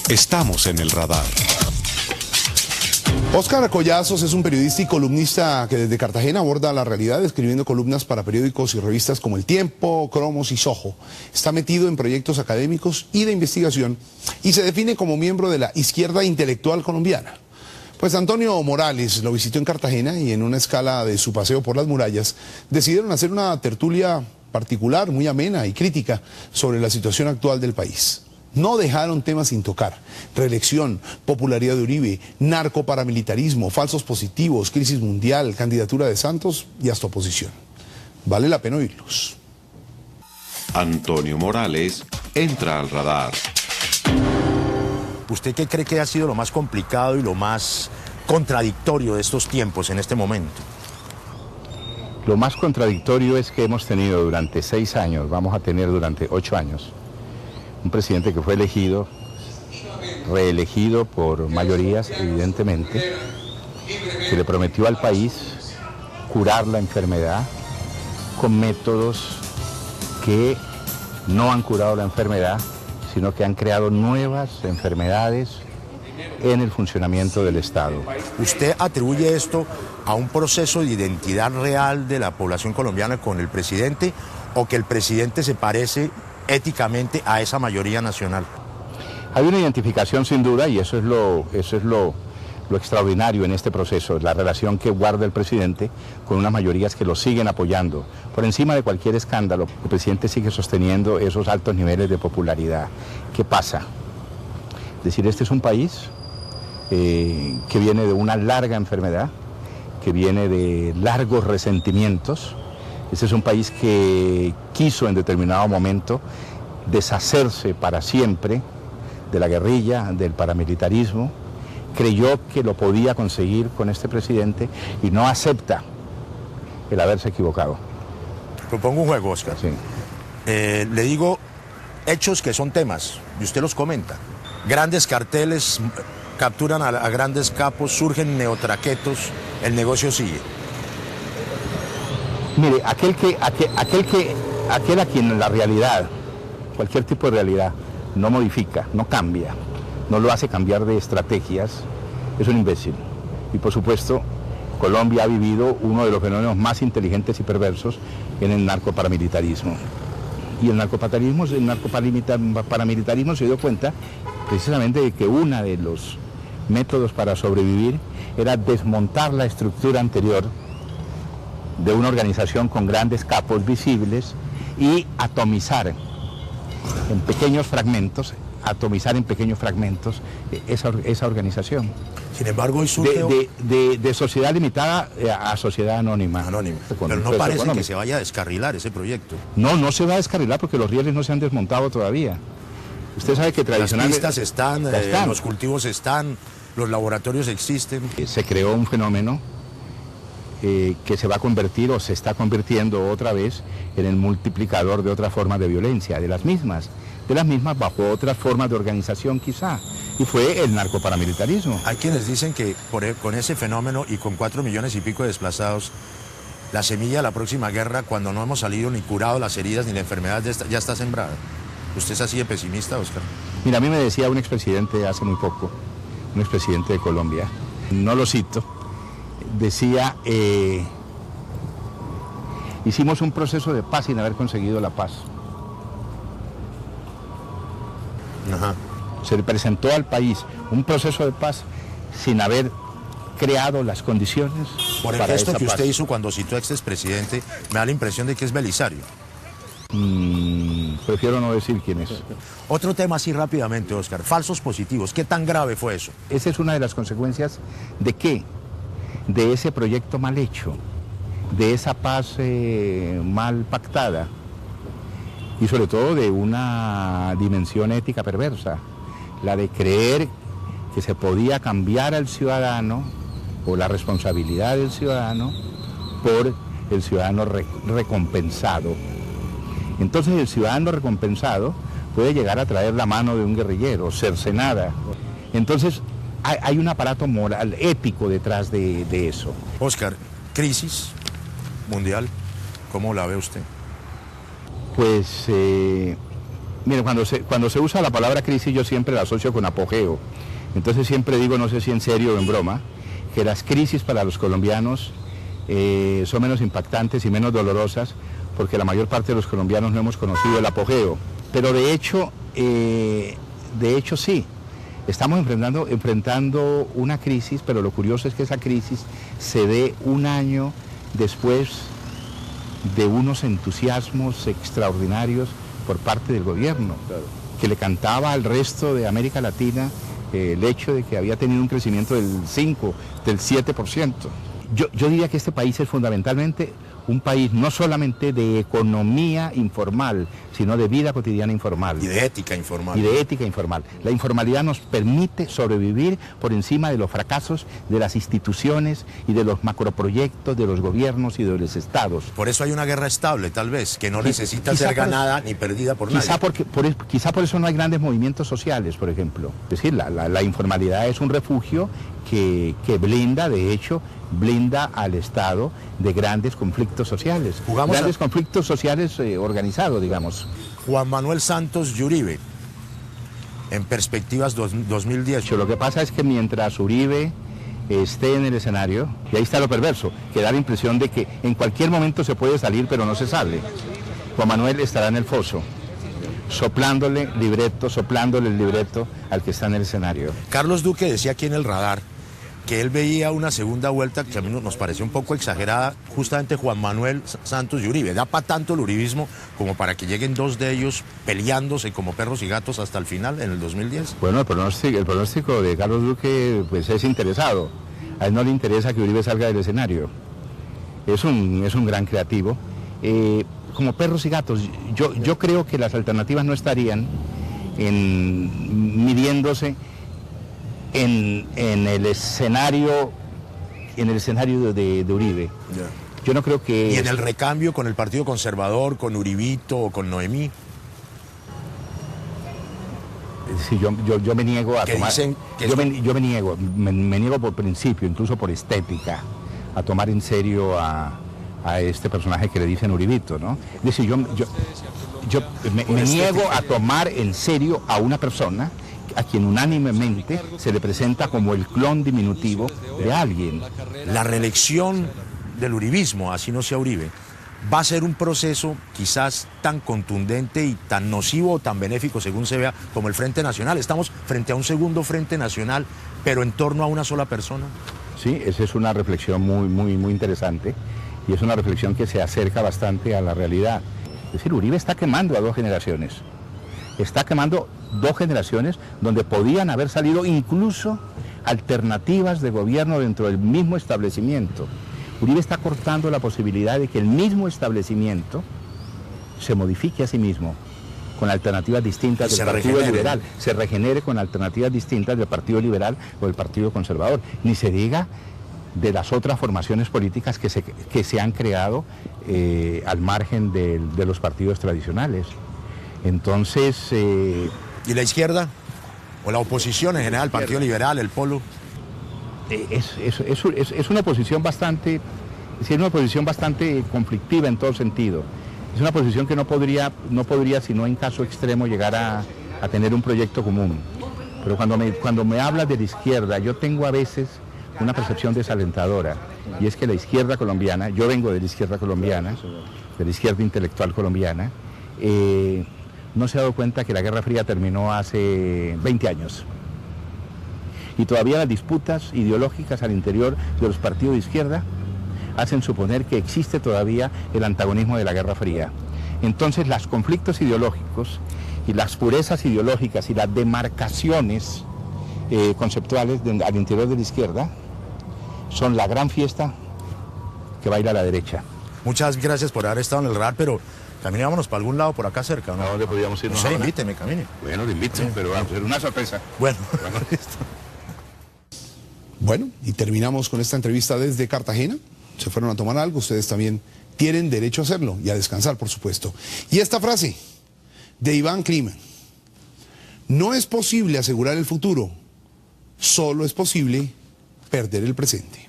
Estamos en el radar. Óscar Collazos es un periodista y columnista que desde Cartagena aborda la realidad escribiendo columnas para periódicos y revistas como El Tiempo, Cromos y Soho. Está metido en proyectos académicos y de investigación y se define como miembro de la izquierda intelectual colombiana. Pues Antonio Morales lo visitó en Cartagena y en una escala de su paseo por las murallas decidieron hacer una tertulia particular, muy amena y crítica sobre la situación actual del país. No dejaron temas sin tocar: reelección, popularidad de Uribe, narcoparamilitarismo, falsos positivos, crisis mundial, candidatura de Santos y hasta oposición. Vale la pena oírlos. Antonio Morales entra al radar. ¿Usted qué cree que ha sido lo más complicado y lo más contradictorio de estos tiempos en este momento? Lo más contradictorio es que hemos tenido durante 6 años, vamos a tener durante 8 años, un presidente que fue elegido, reelegido por mayorías, evidentemente, que le prometió al país curar la enfermedad con métodos que no han curado la enfermedad, sino que han creado nuevas enfermedades en el funcionamiento del Estado. ¿Usted atribuye esto a un proceso de identidad real de la población colombiana con el presidente, o que el presidente se parece éticamente a esa mayoría nacional? Hay una identificación sin duda, y eso es lo extraordinario en este proceso, la relación que guarda el presidente con unas mayorías que lo siguen apoyando. Por encima de cualquier escándalo, el presidente sigue sosteniendo esos altos niveles de popularidad. ¿Qué pasa? Es decir, este es un país que viene de una larga enfermedad, que viene de largos resentimientos. Este es un país que quiso en determinado momento deshacerse para siempre de la guerrilla, del paramilitarismo. Creyó que lo podía conseguir con este presidente y no acepta el haberse equivocado. Propongo un juego, Óscar. Sí. Le digo hechos que son temas y usted los comenta. Grandes carteles capturan a grandes capos, surgen neotraquetos, el negocio sigue. Mire, aquel a quien la realidad, cualquier tipo de realidad, no modifica, no cambia, no lo hace cambiar de estrategias, es un imbécil. Y por supuesto, Colombia ha vivido uno de los fenómenos más inteligentes y perversos en el narcoparamilitarismo. Y el narcoparamilitarismo se dio cuenta precisamente de que uno de los métodos para sobrevivir era desmontar la estructura anterior de una organización con grandes capos visibles y atomizar en pequeños fragmentos esa organización. Sin embargo, hoy de sociedad limitada a sociedad anónima. Pero no parece que se vaya a descarrilar ese proyecto. No se va a descarrilar porque los rieles no se han desmontado todavía. Usted sabe que tradicionalmente... Las pistas están, los cultivos están, los laboratorios existen. Se creó un fenómeno que se va a convertir o se está convirtiendo otra vez en el multiplicador de otras formas de violencia, de las mismas bajo otras formas de organización quizá, y fue el narcoparamilitarismo. Hay quienes dicen que con ese fenómeno y con 4 millones y pico de desplazados, la semilla de la próxima guerra, cuando no hemos salido ni curado las heridas ni la enfermedad, ya está sembrada. ¿Usted es así de pesimista, Óscar? Mira, a mí me decía un expresidente hace muy poco, un expresidente de Colombia, no lo cito, decía, hicimos un proceso de paz sin haber conseguido la paz. Ajá. Se le presentó al país un proceso de paz sin haber creado las condiciones por el para gesto esa que paz. usted hizo cuando citó a expresidente, me da la impresión de que es Belisario. Prefiero no decir quién es. Otro tema así rápidamente, Óscar, falsos positivos, ¿qué tan grave fue eso? Esa es una de las consecuencias de ¿qué? De ese proyecto mal hecho, de esa paz mal pactada y sobre todo de una dimensión ética perversa, la de creer que se podía cambiar al ciudadano o la responsabilidad del ciudadano por el ciudadano recompensado. Entonces el ciudadano recompensado puede llegar a traer la mano de un guerrillero, cercenada. Entonces hay un aparato moral, ético detrás de eso. Óscar, crisis mundial, ¿cómo la ve usted? Pues Mire, cuando se usa la palabra crisis yo siempre la asocio con apogeo. Entonces siempre digo, no sé si en serio o en broma, que las crisis para los colombianos son menos impactantes y menos dolorosas porque la mayor parte de los colombianos no hemos conocido el apogeo. Pero de hecho sí, estamos enfrentando una crisis, pero lo curioso es que esa crisis se dé un año después de unos entusiasmos extraordinarios por parte del gobierno, que le cantaba al resto de América Latina el hecho de que había tenido un crecimiento del 5, del 7%. Yo diría que este país es fundamentalmente un país no solamente de economía informal, sino de vida cotidiana informal. Y de ética informal. Y de ética informal. La informalidad nos permite sobrevivir por encima de los fracasos de las instituciones y de los macroproyectos de los gobiernos y de los estados. Por eso hay una guerra estable, tal vez, que no necesita ser ganada ni perdida por nadie. Quizá por eso no hay grandes movimientos sociales, por ejemplo. Es decir, la informalidad es un refugio que blinda, de hecho, blinda al Estado de grandes conflictos sociales. Grandes conflictos sociales organizados, digamos. Juan Manuel Santos y Uribe, en perspectivas 2010. Lo que pasa es que mientras Uribe esté en el escenario, y ahí está lo perverso, que da la impresión de que en cualquier momento se puede salir, pero no se sale. Juan Manuel estará en el foso, soplándole el libreto al que está en el escenario. Carlos Duque decía aquí en el radar que él veía una segunda vuelta que a mí nos pareció un poco exagerada, justamente Juan Manuel Santos y Uribe. Da para tanto el uribismo como para que lleguen dos de ellos peleándose como perros y gatos hasta el final, en el 2010. Bueno, el pronóstico de Carlos Duque pues es interesado. A él no le interesa que Uribe salga del escenario. Es un gran creativo. Como perros y gatos, yo creo que las alternativas no estarían midiéndose en el escenario de Uribe. Yeah. Yo no creo que... ¿Y en el recambio con el Partido Conservador, con Uribito o con Noemí? Sí, yo me niego a tomar... Yo me niego por principio, incluso por estética, a tomar en serio a este personaje que le dicen Uribito, ¿no? Es decir, yo me niego a tomar en serio a una persona a quien unánimemente se le presenta como el clon diminutivo de alguien. La reelección del uribismo, así no sea Uribe, va a ser un proceso quizás tan contundente y tan nocivo o tan benéfico, según se vea, como el Frente Nacional. Estamos frente a un segundo Frente Nacional, pero en torno a una sola persona. Sí, esa es una reflexión muy interesante y es una reflexión que se acerca bastante a la realidad. Es decir, Uribe está quemando a dos generaciones. Está quemando dos generaciones donde podían haber salido incluso alternativas de gobierno dentro del mismo establecimiento. Uribe está cortando la posibilidad de que el mismo establecimiento se modifique a sí mismo con alternativas distintas del Partido Liberal, se regenere con alternativas distintas del Partido Liberal o del Partido Conservador. Ni se diga de las otras formaciones políticas que se han creado al margen de los partidos tradicionales. Entonces... ¿Y la izquierda? ¿O la oposición en general, el Partido Liberal, el Polo? Es una posición bastante conflictiva en todo sentido. Es una posición que no podría, sino en caso extremo, llegar a tener un proyecto común. Pero cuando me hablas de la izquierda, yo tengo a veces una percepción desalentadora, y es que la izquierda colombiana, yo vengo de la izquierda colombiana, de la izquierda intelectual colombiana, no se ha dado cuenta que la Guerra Fría terminó hace 20 años. Y todavía las disputas ideológicas al interior de los partidos de izquierda hacen suponer que existe todavía el antagonismo de la Guerra Fría. Entonces, los conflictos ideológicos y las purezas ideológicas y las demarcaciones conceptuales al interior de la izquierda son la gran fiesta que baila la derecha. Muchas gracias por haber estado en el radar, pero caminámonos para algún lado por acá cerca, ¿no? ¿A dónde podríamos irnos? No sé, invíteme, camine. Bueno, le invito, pero vamos a hacer una sorpresa. Bueno, listo. Bueno, y terminamos con esta entrevista desde Cartagena. Se fueron a tomar algo, ustedes también tienen derecho a hacerlo y a descansar, por supuesto. Y esta frase de Iván Kliman: no es posible asegurar el futuro, solo es posible perder el presente.